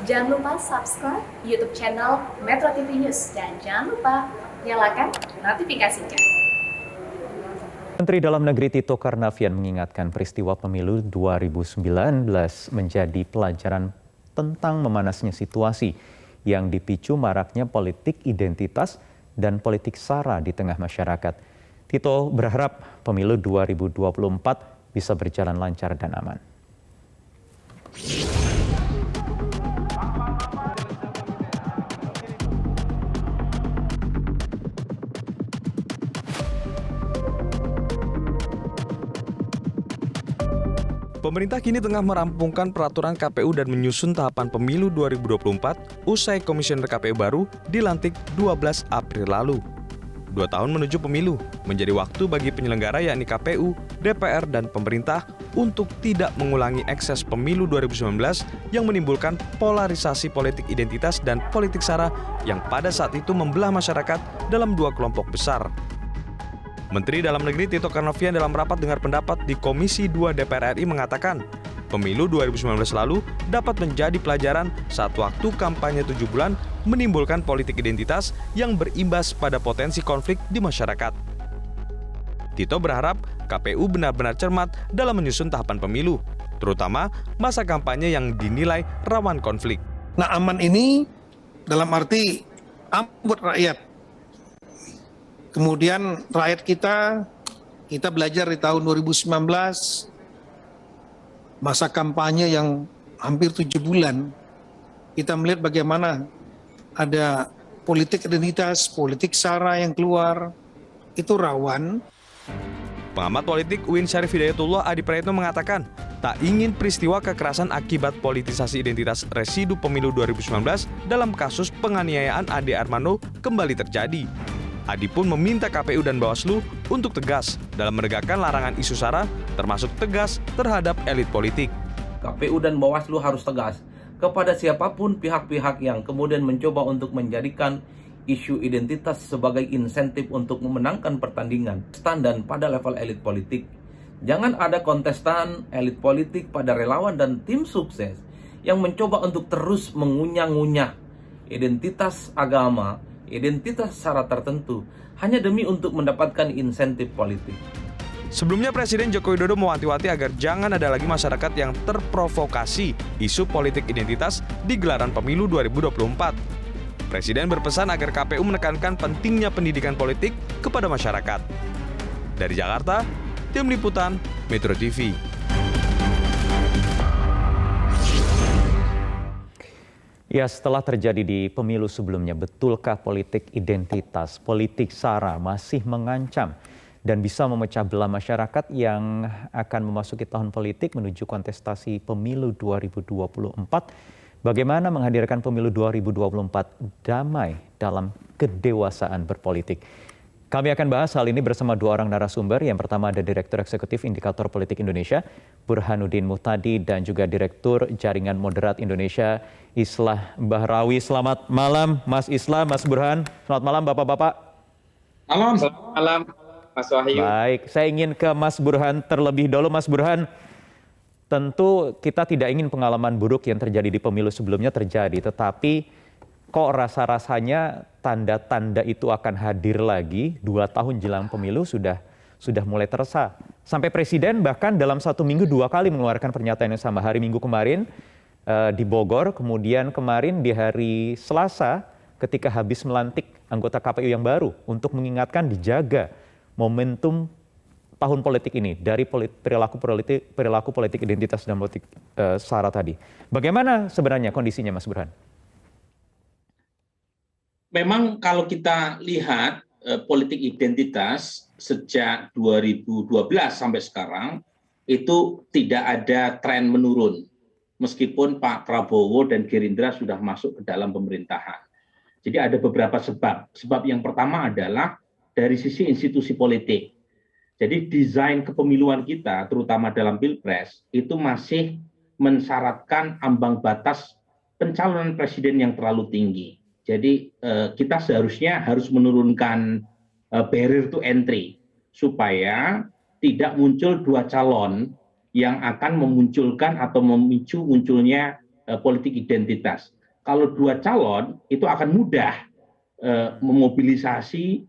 Jangan lupa subscribe YouTube channel Metro TV News dan jangan lupa nyalakan notifikasinya. Menteri Dalam Negeri Tito Karnavian mengingatkan peristiwa pemilu 2019 menjadi pelajaran tentang memanasnya situasi yang dipicu maraknya politik identitas dan politik sara di tengah masyarakat. Tito berharap pemilu 2024 bisa berjalan lancar dan aman. Pemerintah kini tengah merampungkan peraturan KPU dan menyusun tahapan pemilu 2024 usai komisioner KPU baru dilantik 12 April lalu. 2 tahun menuju pemilu menjadi waktu bagi penyelenggara yakni KPU, DPR, dan pemerintah untuk tidak mengulangi ekses pemilu 2019 yang menimbulkan polarisasi politik identitas dan politik sara yang pada saat itu membelah masyarakat dalam 2 kelompok besar. Menteri Dalam Negeri Tito Karnavian dalam rapat dengar pendapat di Komisi 2 DPR RI mengatakan, pemilu 2019 lalu dapat menjadi pelajaran saat waktu kampanye 7 bulan menimbulkan politik identitas yang berimbas pada potensi konflik di masyarakat. Tito berharap KPU benar-benar cermat dalam menyusun tahapan pemilu, terutama masa kampanye yang dinilai rawan konflik. Nah, aman ini dalam arti aman buat rakyat. Kemudian rakyat kita belajar di tahun 2019, masa kampanye yang hampir 7 bulan, kita melihat bagaimana ada politik identitas, politik sara yang keluar, itu rawan. Pengamat politik UIN Syarif Hidayatullah Adi Prayitno mengatakan, tak ingin peristiwa kekerasan akibat politisasi identitas residu pemilu 2019 dalam kasus penganiayaan Ade Armando kembali terjadi. Adi pun meminta KPU dan Bawaslu untuk tegas dalam menegakkan larangan isu sara, termasuk tegas terhadap elit politik. KPU dan Bawaslu harus tegas kepada siapapun pihak-pihak yang kemudian mencoba untuk menjadikan isu identitas sebagai insentif untuk memenangkan pertandingan dan pada level elit politik. Jangan ada kontestan elit politik pada relawan dan tim sukses yang mencoba untuk terus mengunyah-ngunyah identitas agama, identitas sara tertentu hanya demi untuk mendapatkan insentif politik. Sebelumnya Presiden Joko Widodo mewanti-wanti agar jangan ada lagi masyarakat yang terprovokasi isu politik identitas di gelaran pemilu 2024. Presiden berpesan agar KPU menekankan pentingnya pendidikan politik kepada masyarakat. Dari Jakarta, Tim Liputan Metro TV. Ya, setelah terjadi di pemilu sebelumnya, betulkah politik identitas, politik sara masih mengancam dan bisa memecah belah masyarakat yang akan memasuki tahun politik menuju kontestasi pemilu 2024? Bagaimana menghadirkan pemilu 2024 damai dalam kedewasaan berpolitik? Kami akan bahas hal ini bersama 2 orang narasumber. Yang pertama ada Direktur Eksekutif Indikator Politik Indonesia, Burhanuddin Muhtadi, dan juga Direktur Jaringan Moderat Indonesia, Islah Bahrawi. Selamat malam Mas Islah, Mas Burhan. Selamat malam Bapak-Bapak. Selamat malam Mas Wahyu. Baik, saya ingin ke Mas Burhan terlebih dahulu. Mas Burhan, tentu kita tidak ingin pengalaman buruk yang terjadi di pemilu sebelumnya terjadi, tetapi kok rasa-rasanya tanda-tanda itu akan hadir lagi 2 tahun jelang pemilu sudah mulai terasa. Sampai Presiden bahkan dalam 1 minggu 2 kali mengeluarkan pernyataan yang sama. Hari Minggu kemarin di Bogor, kemudian kemarin di hari Selasa ketika habis melantik anggota KPU yang baru untuk mengingatkan dijaga momentum tahun politik ini dari perilaku politik identitas dan politik sara tadi. Bagaimana sebenarnya kondisinya Mas Burhan? Memang kalau kita lihat politik identitas sejak 2012 sampai sekarang itu tidak ada tren menurun. Meskipun Pak Prabowo dan Gerindra sudah masuk ke dalam pemerintahan. Jadi ada beberapa sebab. Sebab yang pertama adalah dari sisi institusi politik. Jadi desain kepemiluan kita, terutama dalam Pilpres, itu masih mensyaratkan ambang batas pencalonan presiden yang terlalu tinggi. Jadi kita seharusnya harus menurunkan barrier to entry supaya tidak muncul 2 calon yang akan memunculkan atau memicu munculnya politik identitas. kalau dua calon itu akan mudah memobilisasi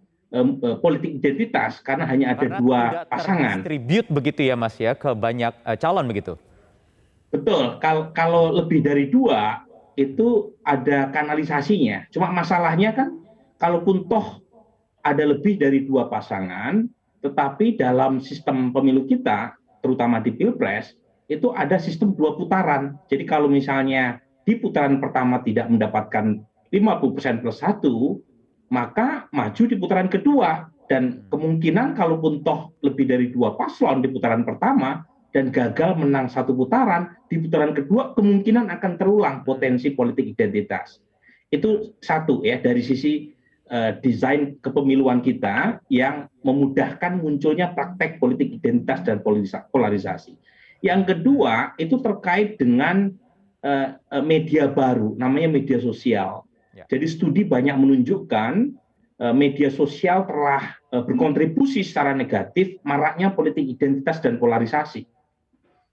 politik identitas karena hanya ada Karena dua tidak pasangan. terdistribute begitu ya Mas ya ke banyak calon begitu. Betul, kalau lebih dari dua itu ada kanalisasinya. Cuma masalahnya kan kalaupun toh ada lebih dari dua pasangan, tetapi dalam sistem pemilu kita, terutama di Pilpres, itu ada sistem dua putaran. Jadi kalau misalnya di putaran pertama tidak mendapatkan 50% plus 1, maka maju di putaran kedua. Dan kemungkinan kalaupun toh lebih dari dua paslon di putaran pertama dan gagal menang satu putaran, di putaran kedua kemungkinan akan terulang potensi politik identitas. Itu satu ya dari sisi desain kepemiluan kita yang memudahkan munculnya praktek politik identitas dan polarisasi. Yang kedua itu terkait dengan media baru, namanya media sosial. Jadi studi banyak menunjukkan media sosial telah berkontribusi secara negatif maraknya politik identitas dan polarisasi.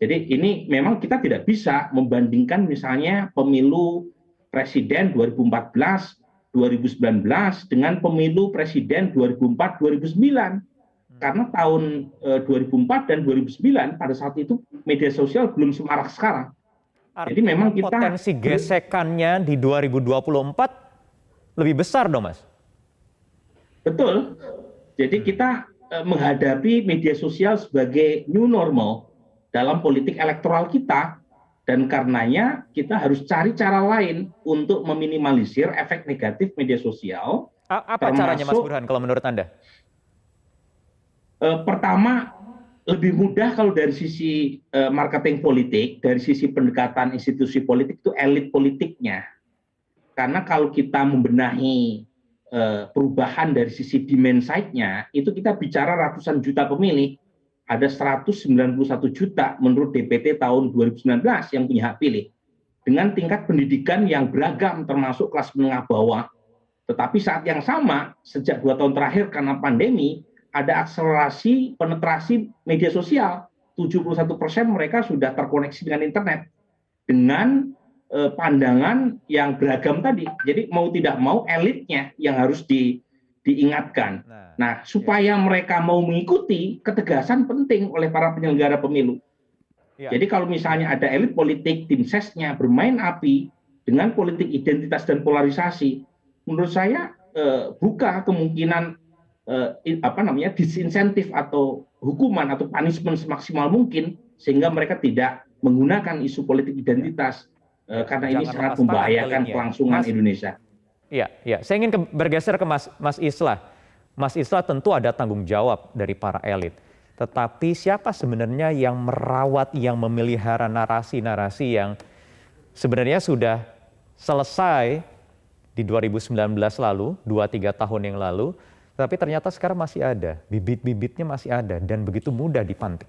Jadi ini memang kita tidak bisa membandingkan misalnya pemilu presiden 2014, 2019 dengan pemilu presiden 2004-2009. Karena tahun 2004 dan 2009 pada saat itu media sosial belum semarak sekarang. Jadi memang kita potensi gesekannya di 2024 lebih besar dong Mas. Betul. Jadi kita menghadapi media sosial sebagai new normal dalam politik elektoral kita. Dan karenanya kita harus cari cara lain untuk meminimalisir efek negatif media sosial. Apa caranya Mas Burhan kalau menurut Anda? Pertama, lebih mudah kalau dari sisi marketing politik, dari sisi pendekatan institusi politik itu elit politiknya. Karena kalau kita membenahi perubahan dari sisi demand side-nya, itu kita bicara ratusan juta pemilih. Ada 191 juta menurut DPT tahun 2019 yang punya hak pilih. Dengan tingkat pendidikan yang beragam termasuk kelas menengah bawah. Tetapi saat yang sama, sejak 2 tahun terakhir karena pandemi, ada akselerasi penetrasi media sosial. 71% mereka sudah terkoneksi dengan internet. Dengan pandangan yang beragam tadi. Jadi mau tidak mau elitnya yang harus diingatkan. Nah, supaya mereka mau mengikuti, ketegasan penting oleh para penyelenggara pemilu. Jadi kalau misalnya ada elit politik, tim sesnya bermain api dengan politik identitas dan polarisasi, menurut saya buka kemungkinan disinsentif atau hukuman atau punishment semaksimal mungkin sehingga mereka tidak menggunakan isu politik identitas karena ini sangat membahayakan kelangsungan Indonesia. Iya. Saya ingin bergeser ke Mas Islah. Mas Islah tentu ada tanggung jawab dari para elit. Tetapi siapa sebenarnya yang merawat, yang memelihara narasi-narasi yang sebenarnya sudah selesai di 2019 lalu, 2-3 tahun yang lalu, tapi ternyata sekarang masih ada, bibit-bibitnya masih ada dan begitu mudah dipantik.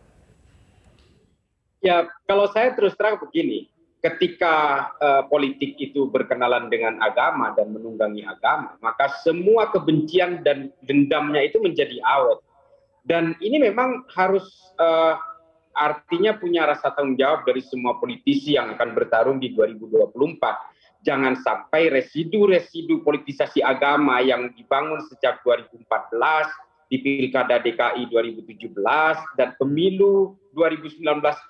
Ya, kalau saya terus terang begini, ketika politik itu berkenalan dengan agama dan menunggangi agama, maka semua kebencian dan dendamnya itu menjadi awet. Dan ini memang harus artinya punya rasa tanggung jawab dari semua politisi yang akan bertarung di 2024. Jangan sampai residu-residu politisasi agama yang dibangun sejak 2014 di Pilkada DKI 2017 dan pemilu 2019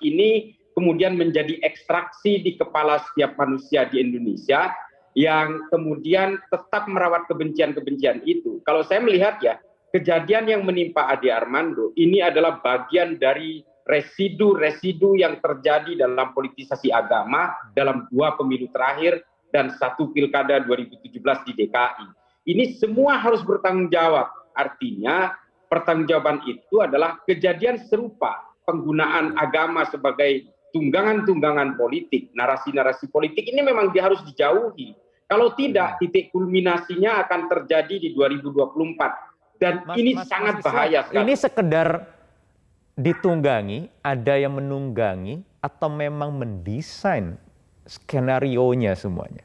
ini kemudian menjadi ekstraksi di kepala setiap manusia di Indonesia yang kemudian tetap merawat kebencian-kebencian itu. Kalau saya melihat ya, kejadian yang menimpa Ade Armando ini adalah bagian dari residu-residu yang terjadi dalam politisasi agama dalam 2 pemilu terakhir dan 1 pilkada 2017 di DKI. Ini semua harus bertanggung jawab. Artinya pertanggungjawaban itu adalah kejadian serupa, penggunaan agama sebagai tunggangan-tunggangan politik, narasi-narasi politik ini memang harus dijauhi. Kalau tidak, titik kulminasinya akan terjadi di 2024. Dan ini sangat bahaya sekali. Ini sekedar ditunggangi, ada yang menunggangi, atau memang mendesain skenarionya semuanya?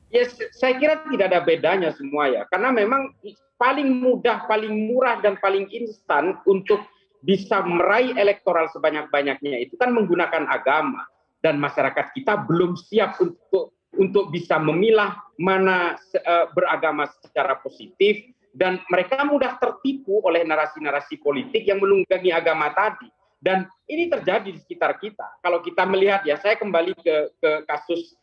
Ya, saya kira tidak ada bedanya semua ya. Karena memang paling mudah, paling murah, dan paling instan untuk bisa meraih elektoral sebanyak-banyaknya itu kan menggunakan agama. Dan masyarakat kita belum siap untuk bisa memilah mana beragama secara positif, dan mereka mudah tertipu oleh narasi-narasi politik yang menunggangi agama tadi. Dan ini terjadi di sekitar kita. Kalau kita melihat, ya saya kembali ke kasus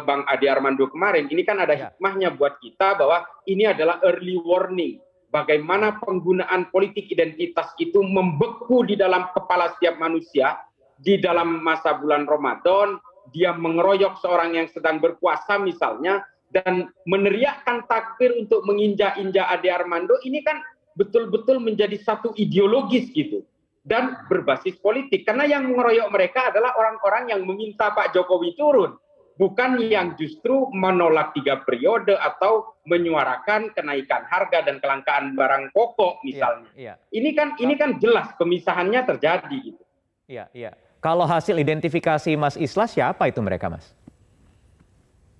Bang Ade Armando kemarin, ini kan ada hikmahnya buat kita bahwa ini adalah early warning. Bagaimana penggunaan politik identitas itu membeku di dalam kepala setiap manusia di dalam masa bulan Ramadan. Dia mengeroyok seorang yang sedang berpuasa misalnya, dan meneriakkan takbir untuk menginjak-injak Ade Armando, ini kan betul-betul menjadi satu ideologis gitu. Dan berbasis politik. Karena yang mengeroyok mereka adalah orang-orang yang meminta Pak Jokowi turun. Bukan yang justru menolak 3 periode atau menyuarakan kenaikan harga dan kelangkaan barang pokok misalnya. Ini kan jelas pemisahannya terjadi gitu. Iya. Kalau hasil identifikasi Mas Islah, siapa itu mereka, Mas?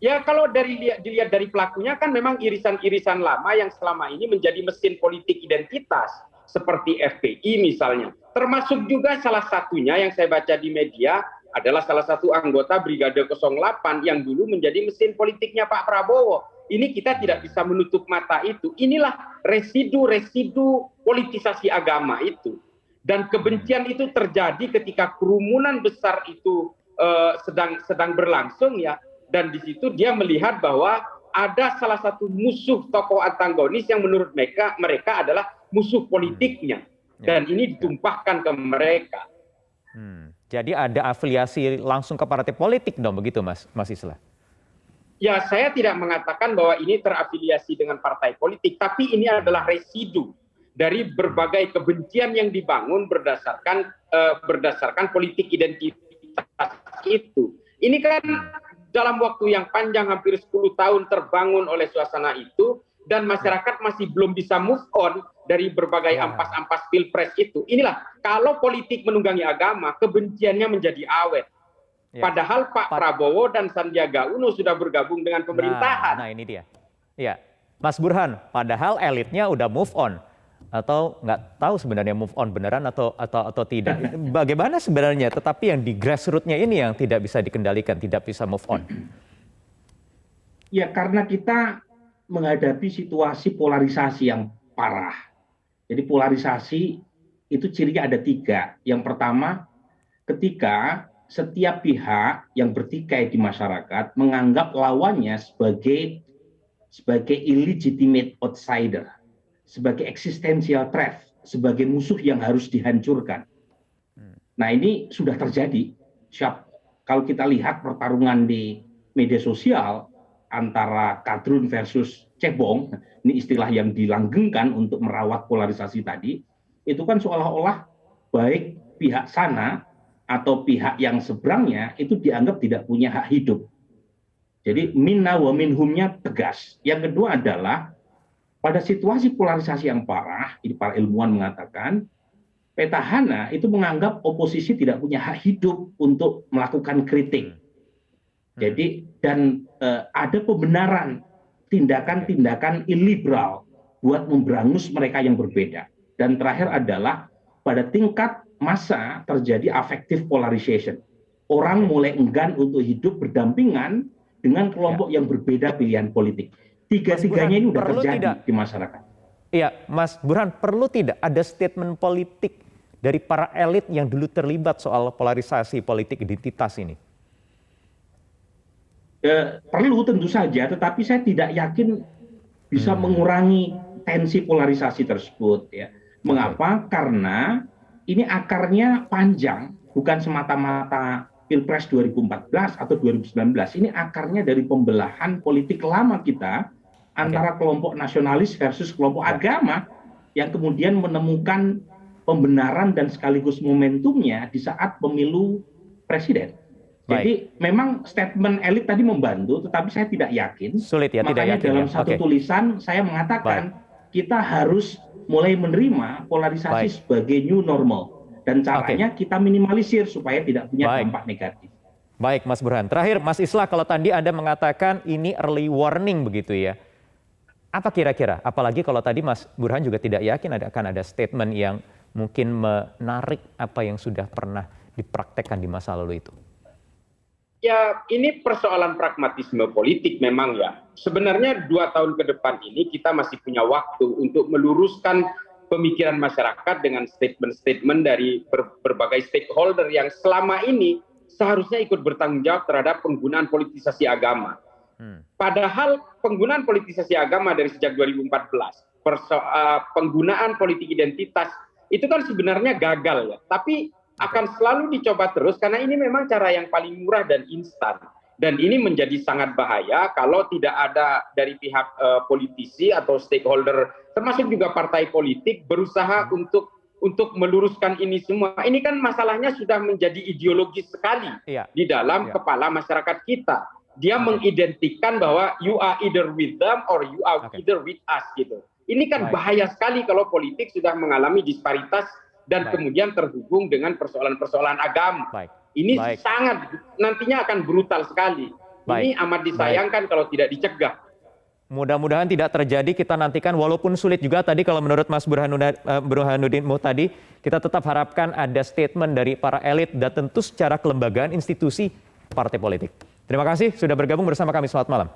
Ya kalau dilihat dari pelakunya kan memang irisan-irisan lama yang selama ini menjadi mesin politik identitas. Seperti FPI misalnya. Termasuk juga salah satunya yang saya baca di media adalah salah satu anggota Brigade 08 yang dulu menjadi mesin politiknya Pak Prabowo. Ini kita tidak bisa menutup mata itu. Inilah residu-residu politisasi agama itu. Dan kebencian itu terjadi ketika kerumunan besar itu sedang berlangsung ya. Dan di situ dia melihat bahwa ada salah satu musuh tokoh antagonis yang menurut mereka adalah musuh politiknya. Dan ini ditumpahkan ke mereka. Jadi ada afiliasi langsung ke partai politik dong, begitu Mas Islah? Ya, saya tidak mengatakan bahwa ini terafiliasi dengan partai politik, tapi ini adalah residu dari berbagai kebencian yang dibangun berdasarkan politik identitas itu. Ini kan dalam waktu yang panjang, hampir 10 tahun terbangun oleh suasana itu, dan masyarakat masih belum bisa move on dari berbagai ampas-ampas pilpres itu. Inilah, kalau politik menunggangi agama, kebenciannya menjadi awet. Padahal Pak Prabowo dan Sandiaga Uno sudah bergabung dengan pemerintahan. Nah ini dia. Ya, Mas Burhan, padahal elitnya udah move on. Atau nggak tahu sebenarnya move on beneran atau tidak. Bagaimana sebenarnya, tetapi yang di grassroots-nya ini yang tidak bisa dikendalikan, tidak bisa move on. Ya, karena kita menghadapi situasi polarisasi yang parah. Jadi polarisasi itu cirinya ada 3. Yang pertama, ketika setiap pihak yang bertikai di masyarakat menganggap lawannya sebagai illegitimate outsider, sebagai existential threat, sebagai musuh yang harus dihancurkan. Nah ini sudah terjadi. Kalau kita lihat pertarungan di media sosial antara kadrun versus cebong, ini istilah yang dilanggengkan untuk merawat polarisasi tadi, itu kan seolah-olah baik pihak sana atau pihak yang seberangnya itu dianggap tidak punya hak hidup. Jadi minna wa minhumnya tegas. Yang kedua adalah pada situasi polarisasi yang parah, ini para ilmuwan mengatakan, petahana itu menganggap oposisi tidak punya hak hidup untuk melakukan kritik. Jadi dan ada pembenaran tindakan-tindakan iliberal buat memberangus mereka yang berbeda. Dan terakhir adalah pada tingkat massa terjadi affective polarization. Orang mulai enggan untuk hidup berdampingan dengan kelompok yang berbeda pilihan politik. Tiga-tiganya ini sudah terjadi di masyarakat. Iya, Mas Burhan, perlu tidak ada statement politik dari para elit yang dulu terlibat soal polarisasi politik identitas ini? Perlu tentu saja, tetapi saya tidak yakin bisa mengurangi tensi polarisasi tersebut. Ya. Mengapa? Karena ini akarnya panjang, bukan semata-mata Pilpres 2014 atau 2019. Ini akarnya dari pembelahan politik lama kita antara kelompok nasionalis versus kelompok agama yang kemudian menemukan pembenaran dan sekaligus momentumnya di saat pemilu presiden. Jadi memang statement elit tadi membantu, tetapi saya tidak yakin. Sulit ya, makanya tidak yakin dalam ya. satu tulisan saya mengatakan kita harus mulai menerima polarisasi sebagai new normal. Dan caranya kita minimalisir supaya tidak punya dampak negatif. Baik Mas Burhan. Terakhir Mas Islah, kalau tadi Anda mengatakan ini early warning begitu ya. Apa kira-kira? Apalagi kalau tadi Mas Burhan juga tidak yakin akan ada statement yang mungkin menarik apa yang sudah pernah dipraktekkan di masa lalu itu. Ya, ini persoalan pragmatisme politik memang ya. Sebenarnya 2 tahun ke depan ini kita masih punya waktu untuk meluruskan pemikiran masyarakat dengan statement-statement dari berbagai stakeholder yang selama ini seharusnya ikut bertanggung jawab terhadap penggunaan politisasi agama. Padahal penggunaan politisasi agama dari sejak 2014, penggunaan politik identitas itu kan sebenarnya gagal ya. Tapi akan selalu dicoba terus karena ini memang cara yang paling murah dan instan. Dan ini menjadi sangat bahaya kalau tidak ada dari pihak politisi atau stakeholder, termasuk juga partai politik berusaha untuk meluruskan ini semua. Ini kan masalahnya sudah menjadi ideologis sekali di dalam kepala masyarakat kita. Dia mengidentikan bahwa you are either with them or you are either with us gitu. Ini kan bahaya sekali kalau politik sudah mengalami disparitas dan kemudian terhubung dengan persoalan-persoalan agama. Ini sangat nantinya akan brutal sekali. Ini amat disayangkan kalau tidak dicegah. Mudah-mudahan tidak terjadi, kita nantikan walaupun sulit juga tadi kalau menurut Mas Burhanuddin tadi, kita tetap harapkan ada statement dari para elit dan tentu secara kelembagaan institusi partai politik. Terima kasih sudah bergabung bersama kami, selamat malam.